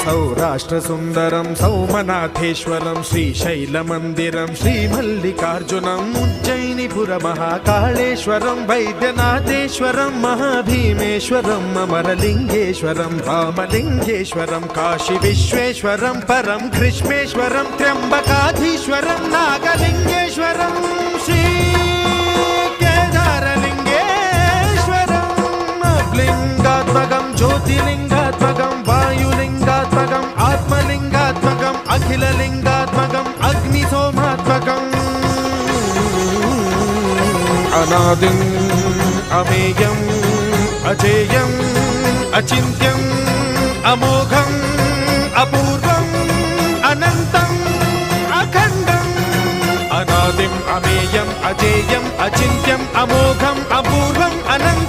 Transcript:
सौराष्ट्रसुन्दरं सौमनाथेश्वरं श्रीशैलमन्दिरं श्रीमल्लिकार्जुनं उज्जयिनीपुरमहाकाळेश्वरं वैद्यनाथेश्वरं महाभीमेश्वरम् अमरलिङ्गेश्वरं रामलिङ्गेश्वरं काशीविश्वेश्वरं परं कृष्णेश्वरं त्र्यम्बकाधीश्वरं नागलिङ्गेश्वरं श्रीकेदारलिङ्गेश्वरं लिङ्गात्मकं ज्योतिर्लिङ्गात्मकं वायुलिङ्गात्मकम् आत्मलिङ्गात्मकम् अखिललिङ्गात्मकम् अग्निसोमात्मकम् अनादिम् अमेयम् अजेयम् अचिन्त्यम् अमोघम् अपूर्वम् अनन्तम् अखण्डम् अनादिम् अमेयम् अजेयम् अचिन्त्यम् अमोघम् अपूर्वम् अनन्तम्